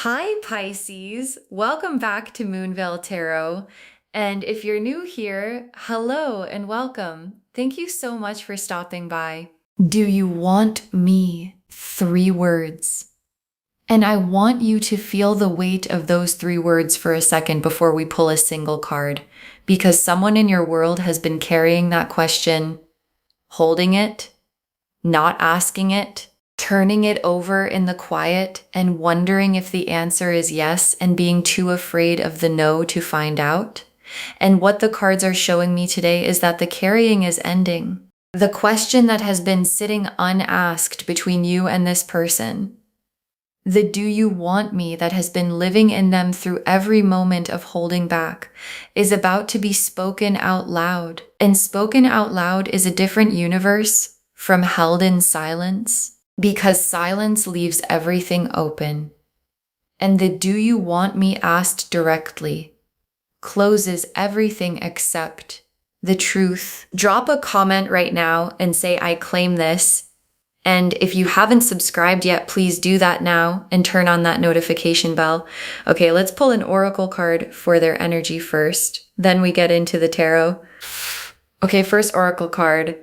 Hi, Pisces. Welcome back to Moonveil Tarot. And if you're new here, hello and welcome. Thank you so much for stopping by. Do you want me? 3 words. And I want you to feel the weight of those 3 words for a second before we pull a single card, because someone in your world has been carrying that question, holding it, not asking it, turning it over in the quiet and wondering if the answer is yes and being too afraid of the no to find out. And what the cards are showing me today is that the carrying is ending. The question that has been sitting unasked between you and this person, the do you want me that has been living in them through every moment of holding back, is about to be spoken out loud. And spoken out loud is a different universe from held in silence, because silence leaves everything open. And the do you want me asked directly closes everything except the truth. Drop a comment right now and say, I claim this. And if you haven't subscribed yet, please do that now and turn on that notification bell. Okay, let's pull an oracle card for their energy first. Then we get into the tarot. Okay, first oracle card.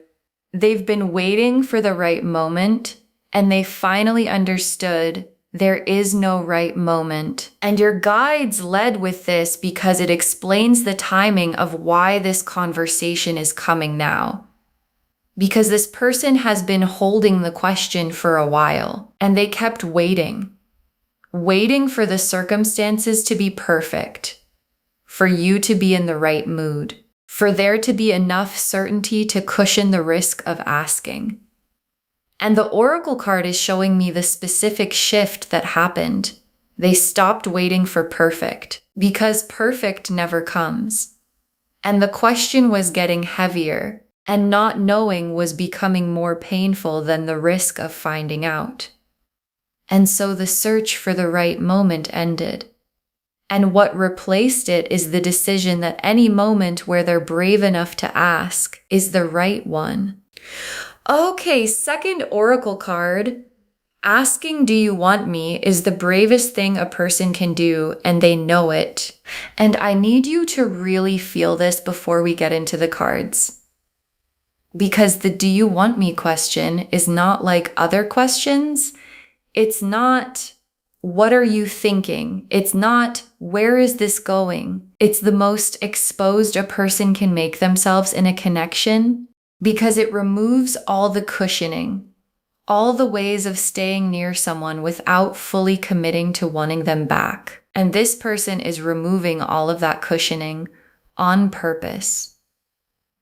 They've been waiting for the right moment, and they finally understood there is no right moment. And your guides led with this because it explains the timing of why this conversation is coming now. Because this person has been holding the question for a while, and they kept waiting for the circumstances to be perfect, for you to be in the right mood, for there to be enough certainty to cushion the risk of asking. And the oracle card is showing me the specific shift that happened. They stopped waiting for perfect, because perfect never comes. And the question was getting heavier, and not knowing was becoming more painful than the risk of finding out. And so the search for the right moment ended. And what replaced it is the decision that any moment where they're brave enough to ask is the right one. Okay, second oracle card. Asking, do you want me, is the bravest thing a person can do, and they know it. And I need you to really feel this before we get into the cards. Because the do you want me question is not like other questions. It's not, what are you thinking? It's not, where is this going? It's the most exposed a person can make themselves in a connection, because it removes all the cushioning, all the ways of staying near someone without fully committing to wanting them back. And this person is removing all of that cushioning on purpose,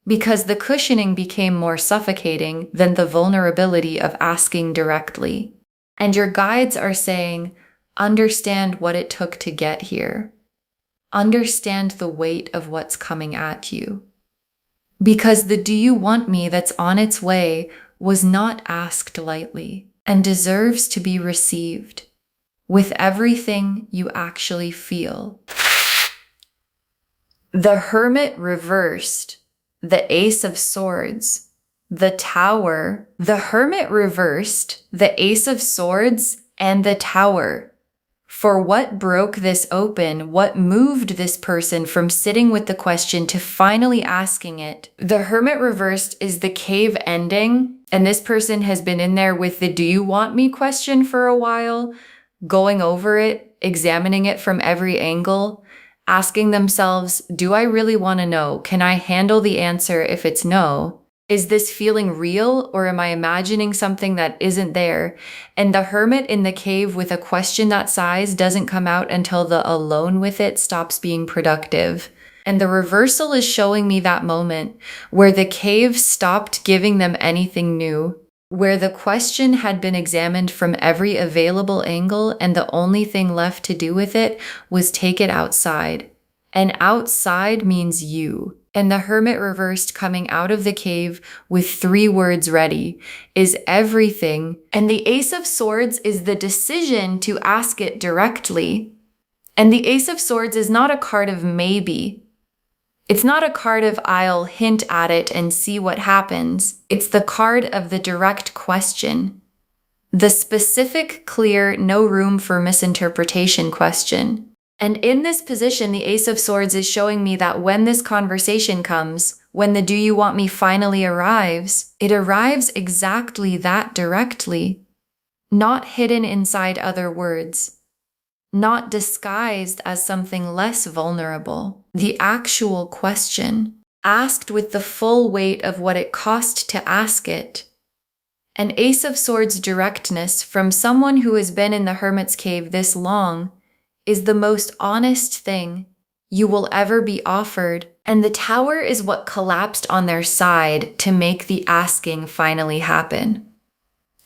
because the cushioning became more suffocating than the vulnerability of asking directly. And your guides are saying, understand what it took to get here. Understand the weight of what's coming at you. Because the do you want me that's on its way was not asked lightly and deserves to be received with everything you actually feel. The Hermit reversed, the Ace of Swords, the Tower, the Hermit reversed, the Ace of Swords, and the Tower. For what broke this open, what moved this person from sitting with the question to finally asking it? The Hermit reversed is the cave ending, and this person has been in there with the do you want me question for a while, going over it, examining it from every angle, asking themselves, do I really want to know? Can I handle the answer if it's no? Is this feeling real, or am I imagining something that isn't there? And the Hermit in the cave with a question that size doesn't come out until the alone with it stops being productive. And the reversal is showing me that moment where the cave stopped giving them anything new, where the question had been examined from every available angle, and the only thing left to do with it was take it outside. And outside means you. And the Hermit reversed coming out of the cave with 3 words ready is everything. And the Ace of Swords is the decision to ask it directly. And the Ace of Swords is not a card of maybe. It's not a card of I'll hint at it and see what happens. It's the card of the direct question. The specific, clear, no room for misinterpretation question. And in this position, the Ace of Swords is showing me that when this conversation comes, when the do you want me finally arrives, it arrives exactly that directly, not hidden inside other words, not disguised as something less vulnerable. The actual question, asked with the full weight of what it cost to ask it. An Ace of Swords directness from someone who has been in the Hermit's Cave this long is the most honest thing you will ever be offered, and the Tower is what collapsed on their side to make the asking finally happen.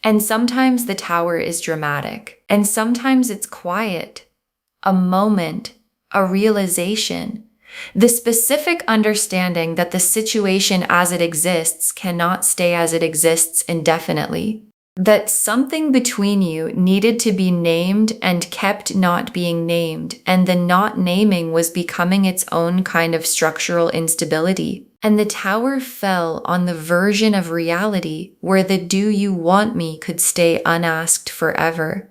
And sometimes the Tower is dramatic, and sometimes it's quiet, a moment, a realization, the specific understanding that the situation as it exists cannot stay as it exists indefinitely, that something between you needed to be named and kept not being named, and the not naming was becoming its own kind of structural instability. And the Tower fell on the version of reality where the do you want me could stay unasked forever,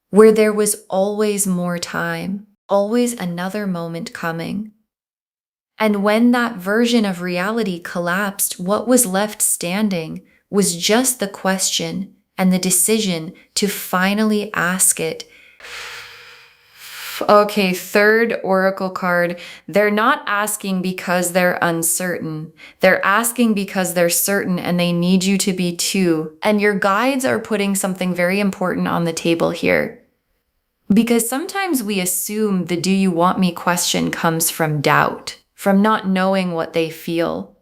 where there was always more time, always another moment coming. And when that version of reality collapsed, what was left standing was just the question and the decision to finally ask it. Okay, third oracle card. They're not asking because they're uncertain. They're asking because they're certain and they need you to be too. And your guides are putting something very important on the table here. Because sometimes we assume the do you want me question comes from doubt, from not knowing what they feel.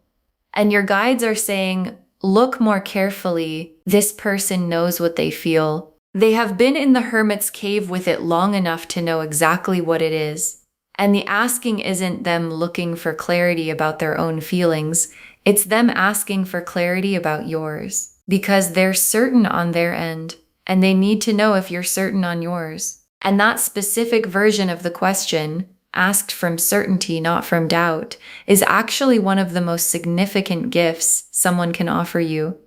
And your guides are saying, look more carefully. This person knows what they feel. They have been in the Hermit's Cave with it long enough to know exactly what it is. And the asking isn't them looking for clarity about their own feelings. It's them asking for clarity about yours. Because they're certain on their end, and they need to know if you're certain on yours. And that specific version of the question, asked from certainty, not from doubt, is actually one of the most significant gifts someone can offer you.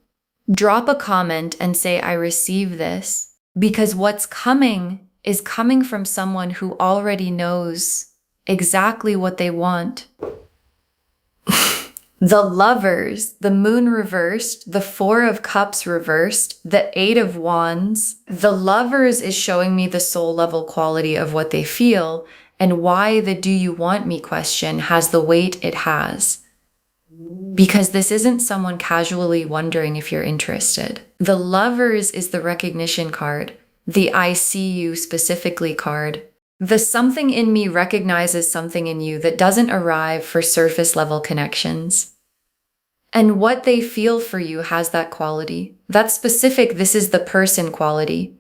Drop a comment and say, I receive this. Because what's coming is coming from someone who already knows exactly what they want. The Lovers, the Moon reversed, the Four of Cups reversed, the Eight of Wands. The Lovers is showing me the soul level quality of what they feel and why the do you want me question has the weight it has. Because this isn't someone casually wondering if you're interested. The Lovers is the recognition card, the I see you specifically card. The something in me recognizes something in you that doesn't arrive for surface level connections. And what they feel for you has that quality. That's specific, this is the person quality.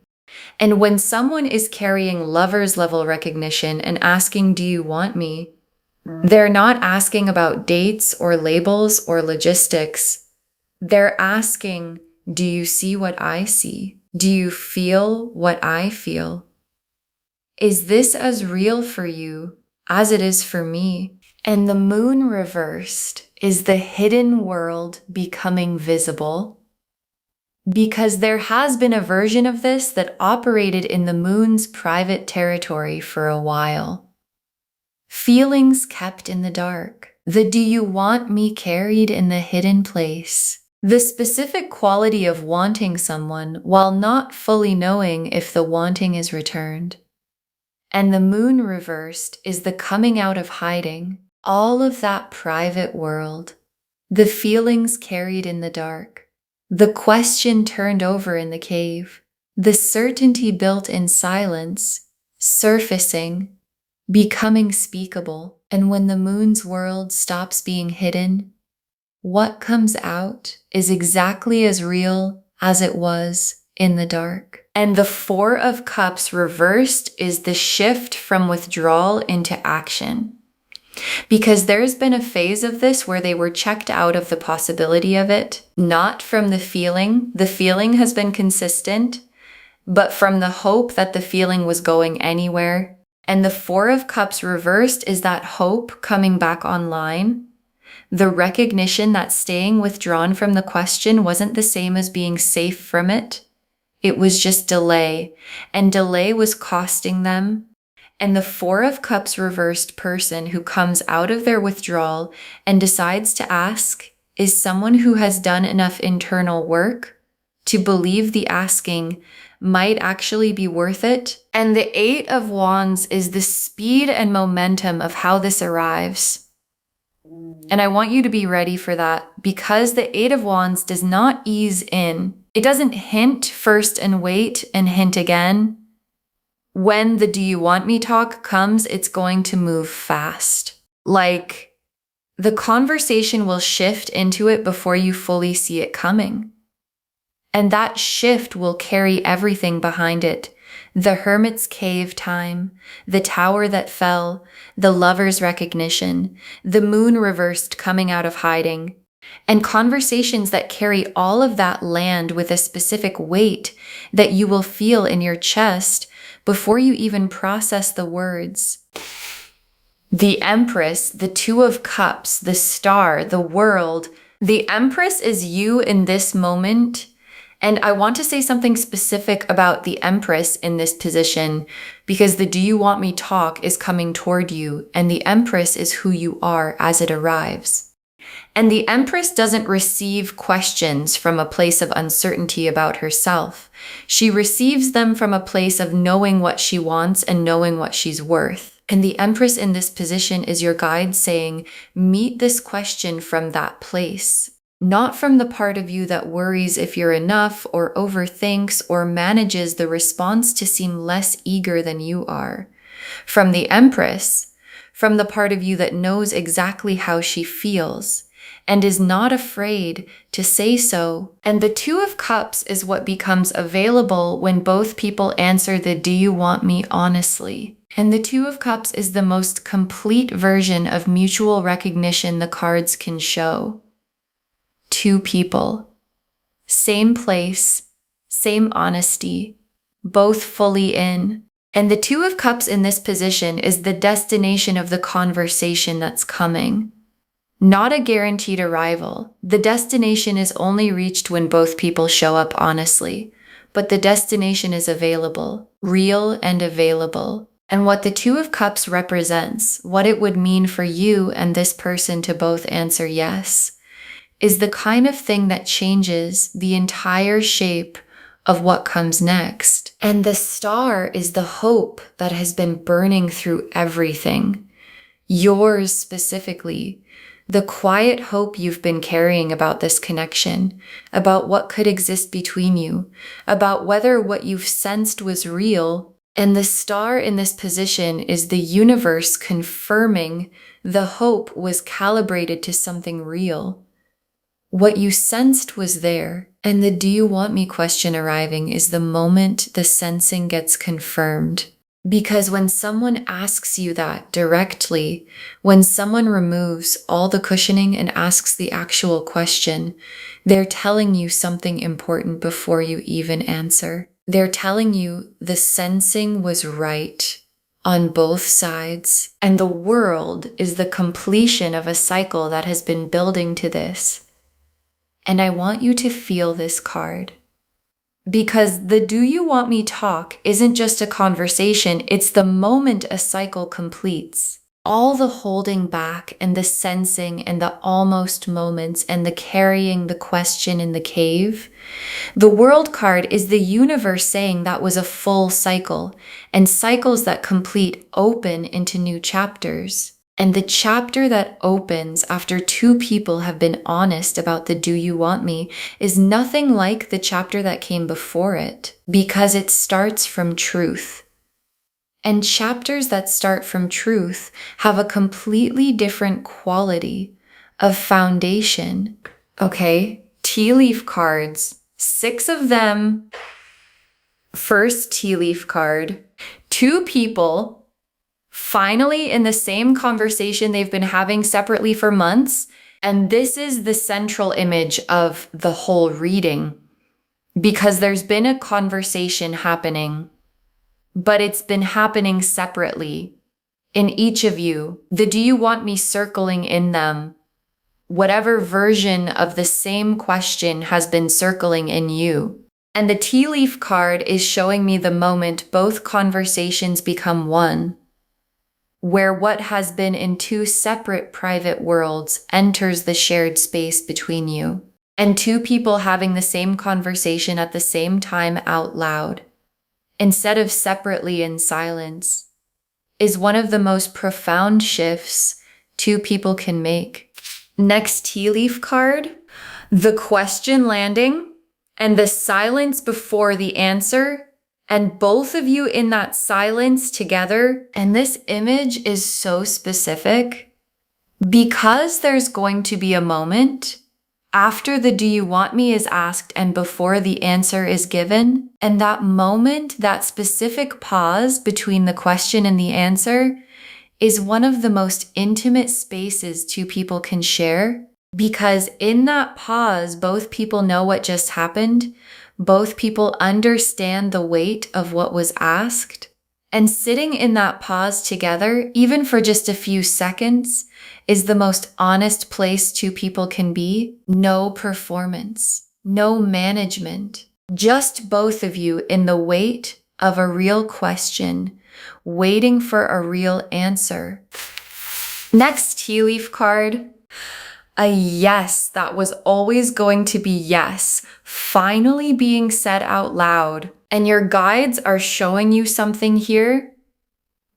And when someone is carrying Lovers level recognition and asking, do you want me? They're not asking about dates or labels or logistics. They're asking, do you see what I see? Do you feel what I feel? Is this as real for you as it is for me? And the Moon reversed is the hidden world becoming visible. Because there has been a version of this that operated in the Moon's private territory for a while. Feelings kept in the dark. The do you want me carried in the hidden place. The specific quality of wanting someone while not fully knowing if the wanting is returned. And the Moon reversed is the coming out of hiding. All of that private world. The feelings carried in the dark. The question turned over in the cave. The certainty built in silence. Surfacing. Becoming speakable. And when the Moon's world stops being hidden, what comes out is exactly as real as it was in the dark. And the Four of Cups reversed is the shift from withdrawal into action. Because there's been a phase of this where they were checked out of the possibility of it, not from the feeling. The feeling has been consistent, but from the hope that the feeling was going anywhere. And the Four of Cups reversed is that hope coming back online. The recognition that staying withdrawn from the question wasn't the same as being safe from it. It was just delay, and delay was costing them. And the Four of Cups reversed person who comes out of their withdrawal and decides to ask is someone who has done enough internal work to believe the asking might actually be worth it. And the Eight of Wands is the speed and momentum of how this arrives. And I want you to be ready for that, because the Eight of Wands does not ease in. It doesn't hint first and wait and hint again. When the do you want me talk comes, it's going to move fast. Like, the conversation will shift into it before you fully see it coming. And that shift will carry everything behind it. The hermit's cave time, the tower that fell, the lover's recognition, the moon reversed coming out of hiding, and conversations that carry all of that land with a specific weight that you will feel in your chest before you even process the words. The Empress, the Two of Cups, the Star, the World. The Empress is you in this moment. And I want to say something specific about the Empress in this position, because the do you want me talk is coming toward you, and the Empress is who you are as it arrives. And the Empress doesn't receive questions from a place of uncertainty about herself. She receives them from a place of knowing what she wants and knowing what she's worth. And the Empress in this position is your guide saying, meet this question from that place. Not from the part of you that worries if you're enough or overthinks or manages the response to seem less eager than you are. From the Empress, from the part of you that knows exactly how she feels and is not afraid to say so. And the Two of Cups is what becomes available when both people answer the do you want me honestly. And the Two of Cups is the most complete version of mutual recognition the cards can show. Two people, same place, same honesty, both fully in. And the Two of Cups in this position is the destination of the conversation that's coming. Not a guaranteed arrival. The destination is only reached when both people show up honestly, but the destination is available, real and available. And what the Two of Cups represents, what it would mean for you and this person to both answer yes, is the kind of thing that changes the entire shape of what comes next. And the Star is the hope that has been burning through everything. Yours specifically, the quiet hope you've been carrying about this connection, about what could exist between you, about whether what you've sensed was real. And the Star in this position is the universe confirming the hope was calibrated to something real. What you sensed was there, and the do you want me question arriving is the moment the sensing gets confirmed. Because when someone asks you that directly, when someone removes all the cushioning and asks the actual question, they're telling you something important before you even answer. They're telling you the sensing was right on both sides, and the world is the completion of a cycle that has been building to this. And I want you to feel this card. Because the do you want me talk isn't just a conversation, it's the moment a cycle completes. All the holding back and the sensing and the almost moments and the carrying the question in the cave. The World card is the universe saying that was a full cycle, and cycles that complete open into new chapters. And the chapter that opens after two people have been honest about the do you want me is nothing like the chapter that came before it, because it starts from truth. And chapters that start from truth have a completely different quality of foundation. Okay, tea leaf cards, 6 of them. First tea leaf card, 2 people finally in the same conversation they've been having separately for months. And this is the central image of the whole reading, because there's been a conversation happening, but it's been happening separately in each of you. The do you want me circling in them. Whatever version of the same question has been circling in you. And the tea leaf card is showing me the moment both conversations become one, where what has been in two separate private worlds enters the shared space between you. And two people having the same conversation at the same time out loud, instead of separately in silence, is one of the most profound shifts two people can make. Next tea leaf card, the question landing and the silence before the answer, and both of you in that silence together. And this image is so specific because there's going to be a moment after the "do you want me" is asked and before the answer is given. And that moment, that specific pause between the question and the answer, is one of the most intimate spaces two people can share. Because in that pause, both people know what just happened. Both people understand the weight of what was asked. And sitting in that pause together, even for just a few seconds, is the most honest place two people can be. No performance, no management, just both of you in the weight of a real question, waiting for a real answer. Next tea leaf card, a yes that was always going to be yes, finally being said out loud. And your guides are showing you something here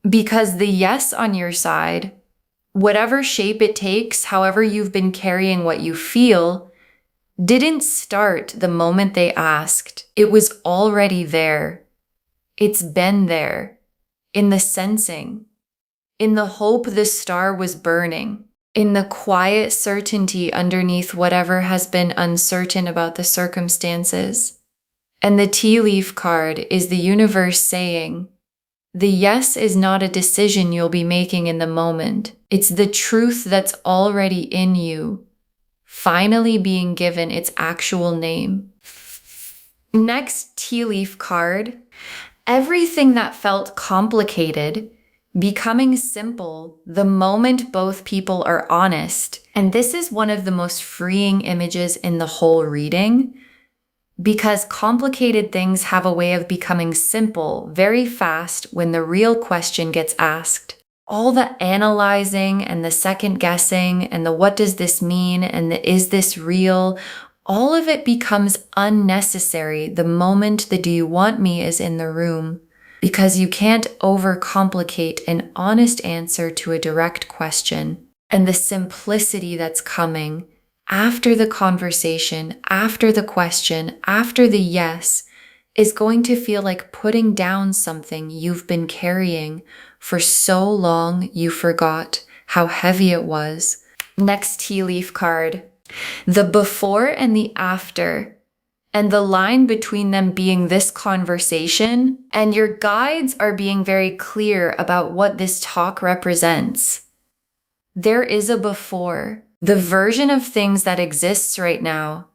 because the yes on your side, whatever shape it takes, however you've been carrying what you feel, didn't start the moment they asked. It was already there. It's been there, in the sensing, in the hope the star was burning, in the quiet certainty underneath whatever has been uncertain about the circumstances. And the tea leaf card is the universe saying, the yes is not a decision you'll be making in the moment. It's the truth that's already in you, finally being given its actual name. Next tea leaf card, everything that felt complicated becoming simple the moment both people are honest. And this is one of the most freeing images in the whole reading, because complicated things have a way of becoming simple very fast when the real question gets asked. All the analyzing and the second guessing and the what does this mean and the is this real, all of it becomes unnecessary the moment the "do you want me" is in the room, because you can't overcomplicate an honest answer to a direct question. And the simplicity that's coming after the conversation, after the question, after the yes, is going to feel like putting down something you've been carrying for so long you forgot how heavy it was. Next tea leaf card, the before and the after, and the line between them being this conversation, and your guides are being very clear about what this talk represents. There is a before, the version of things that exists right now,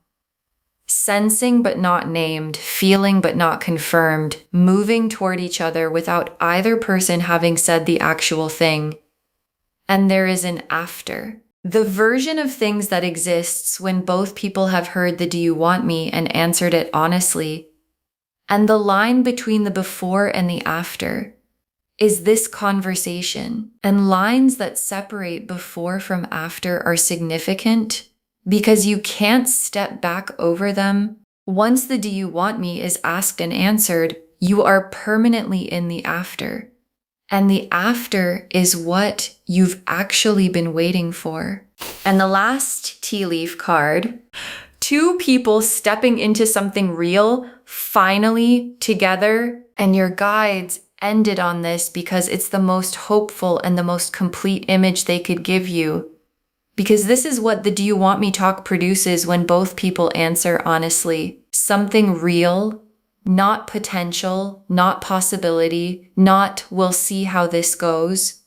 sensing but not named, feeling but not confirmed, moving toward each other without either person having said the actual thing. And there is an after, the version of things that exists when both people have heard the "do you want me" and answered it honestly. And the line between the before and the after is this conversation. And lines that separate before from after are significant because you can't step back over them. Once the "do you want me" is asked and answered, you are permanently in the after. And the after is what you've actually been waiting for. And the last tea leaf card, two people stepping into something real, finally together. And your guides ended on this because it's the most hopeful and the most complete image they could give you. Because this is what the "do you want me" talk produces when both people answer honestly. Something real, not potential, not possibility, not "we'll see how this goes."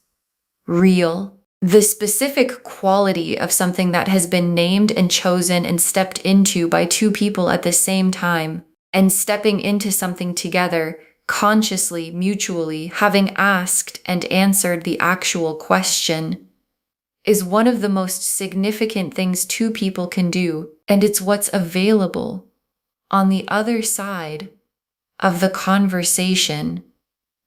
Real. The specific quality of something that has been named and chosen and stepped into by two people at the same time, and stepping into something together, consciously, mutually, having asked and answered the actual question, is one of the most significant things two people can do, and it's what's available on the other side of the conversation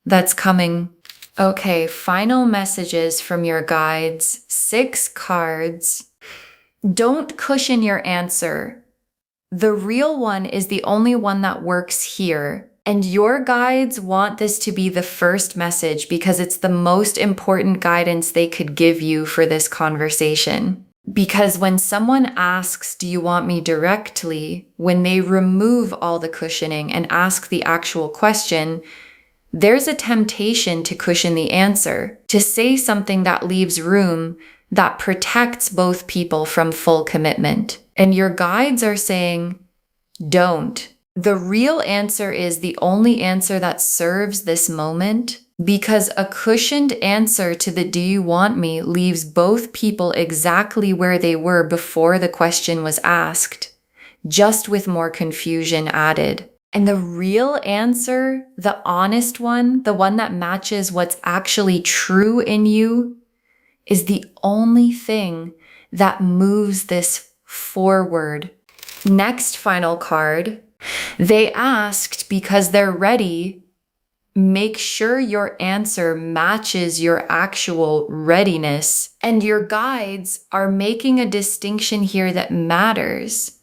that's coming. Okay, final messages from your guides. 6 cards. Don't cushion your answer. The real one is the only one that works here. And your guides want this to be the first message because it's the most important guidance they could give you for this conversation. Because when someone asks, do you want me directly, when they remove all the cushioning and ask the actual question, there's a temptation to cushion the answer, to say something that leaves room, that protects both people from full commitment. And your guides are saying, don't. The real answer is the only answer that serves this moment, because a cushioned answer to the do you want me leaves both people exactly where they were before the question was asked, just with more confusion added. And the real answer, the honest one, the one that matches what's actually true in you, is the only thing that moves this forward. Next final card. They asked because they're ready. Make sure your answer matches your actual readiness. And your guides are making a distinction here that matters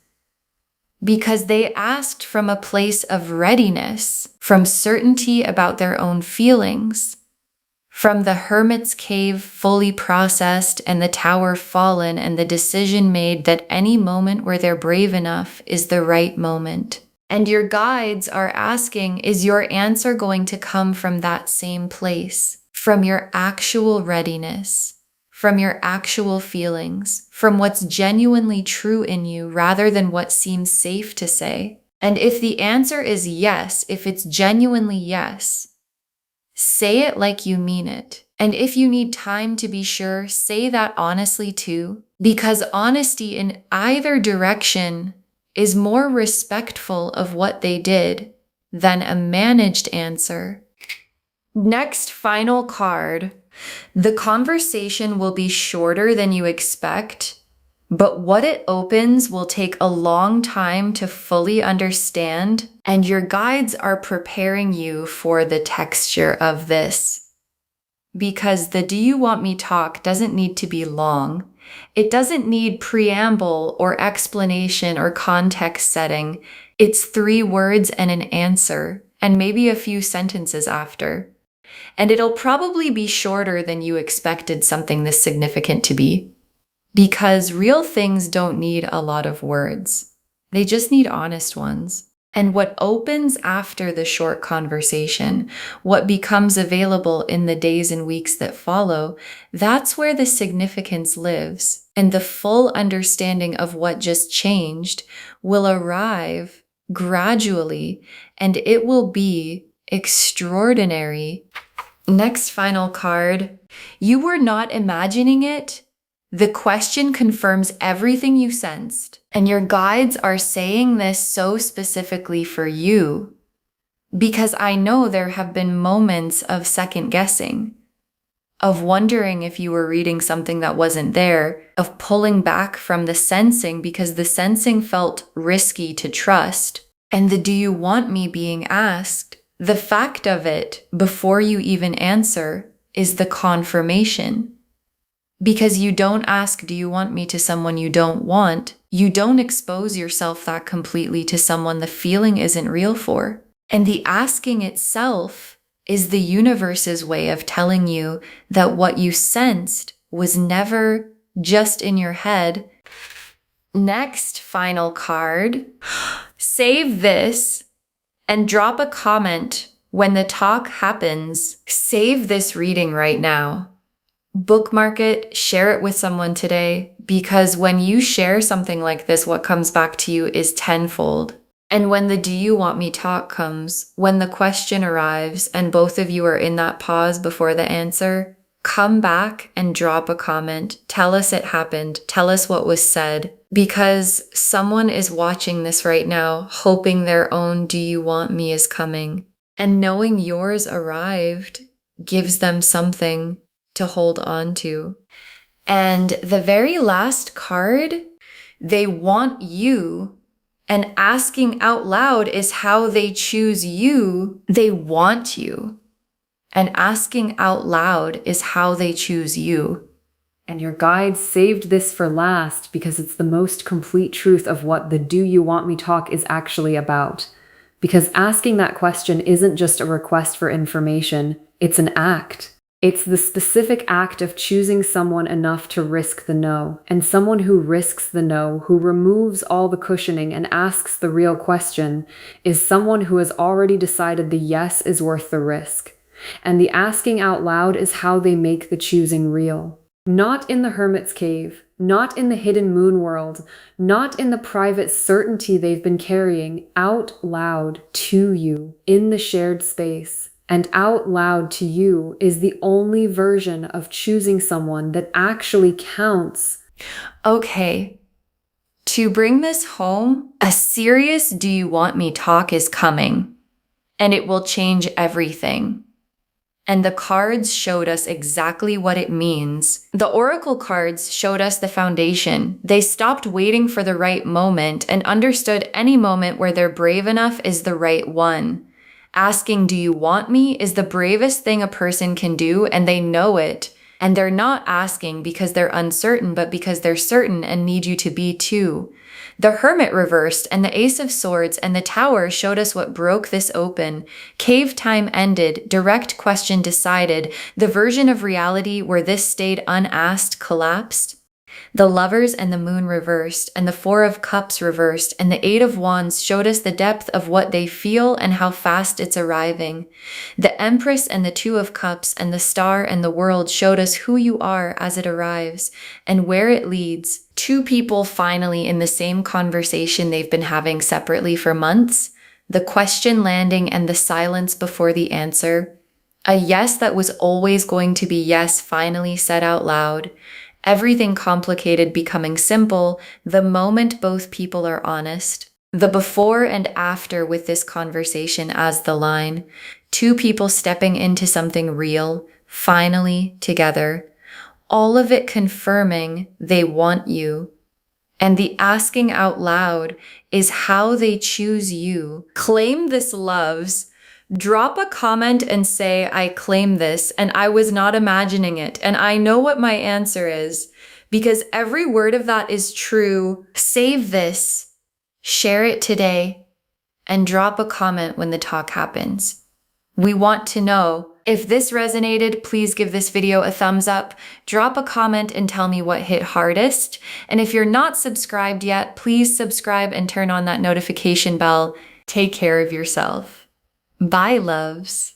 because they asked from a place of readiness, from certainty about their own feelings, from the hermit's cave fully processed and the tower fallen and the decision made that any moment where they're brave enough is the right moment. And your guides are asking, is your answer going to come from that same place, from your actual readiness, from your actual feelings, from what's genuinely true in you rather than what seems safe to say? And if the answer is yes, if it's genuinely yes, say it like you mean it. And if you need time to be sure, say that honestly too, because honesty in either direction is more respectful of what they did than a managed answer. Next final card. The conversation will be shorter than you expect, but what it opens will take a long time to fully understand, and your guides are preparing you for the texture of this. Because the do you want me talk doesn't need to be long. It doesn't need preamble or explanation or context setting. It's 3 words and an answer, and maybe a few sentences after. And it'll probably be shorter than you expected something this significant to be. Because real things don't need a lot of words. They just need honest ones. And what opens after the short conversation, what becomes available in the days and weeks that follow, that's where the significance lives. And the full understanding of what just changed will arrive gradually, and it will be extraordinary. Next final card. You were not imagining it. The question confirms everything you sensed, and your guides are saying this so specifically for you because I know there have been moments of second guessing, of wondering if you were reading something that wasn't there, of pulling back from the sensing because the sensing felt risky to trust. And the do you want me being asked, the fact of it before you even answer is the confirmation. Because you don't ask, do you want me to someone you don't want? You don't expose yourself that completely to someone the feeling isn't real for. And the asking itself is the universe's way of telling you that what you sensed was never just in your head. Next final card. Save this and drop a comment when the talk happens. Save this reading right now. Bookmark it, share it with someone today, because when you share something like this, what comes back to you is tenfold. And when the do you want me talk comes, when the question arrives and both of you are in that pause before the answer, come back and drop a comment. Tell us it happened. Tell us what was said, because someone is watching this right now, hoping their own do you want me is coming. And knowing yours arrived gives them something to hold on to. And the very last card, they want you And asking out loud is how they choose you. They want you. And asking out loud is how they choose you. And your guides saved this for last because it's the most complete truth of what the "do you want me" talk is actually about. Because asking that question isn't just a request for information, it's an act. It's the specific act of choosing someone enough to risk the no, and someone who risks the no, who removes all the cushioning and asks the real question, is someone who has already decided the yes is worth the risk. And the asking out loud is how they make the choosing real. Not in the hermit's cave, not in the hidden moon world, not in the private certainty they've been carrying, out loud to you, in the shared space. And out loud to you is the only version of choosing someone that actually counts. Okay. To bring this home, a serious "do you want me" talk is coming, and it will change everything. And the cards showed us exactly what it means. The oracle cards showed us the foundation. They stopped waiting for the right moment and understood any moment where they're brave enough is the right one. Asking "do you want me" is the bravest thing a person can do, and they know it. And they're not asking because they're uncertain, but because they're certain and need you to be too. The Hermit reversed and the Ace of Swords and the Tower showed us what broke this open. Cave time ended, direct question decided, the version of reality where this stayed unasked collapsed. The Lovers and the Moon reversed, and the Four of Cups reversed, and the Eight of Wands showed us the depth of what they feel and how fast it's arriving. The Empress and the Two of Cups and the Star and the World showed us who you are as it arrives and where it leads. Two people finally in the same conversation they've been having separately for months. The question landing and the silence before the answer. A yes that was always going to be yes finally said out loud. Everything complicated becoming simple the moment both people are honest. The before and after with this conversation as the line. Two people stepping into something real, finally together. All of it confirming they want you. And the asking out loud is how they choose you. Claim this, loves. Drop a comment and say, "I claim this, and I was not imagining it, and I know what my answer is," because every word of that is true. Save this, share it today, and drop a comment when the talk happens. We want to know. If this resonated, please give this video a thumbs up, drop a comment and tell me what hit hardest. And if you're not subscribed yet, please subscribe and turn on that notification bell. Take care of yourself. Bye, loves.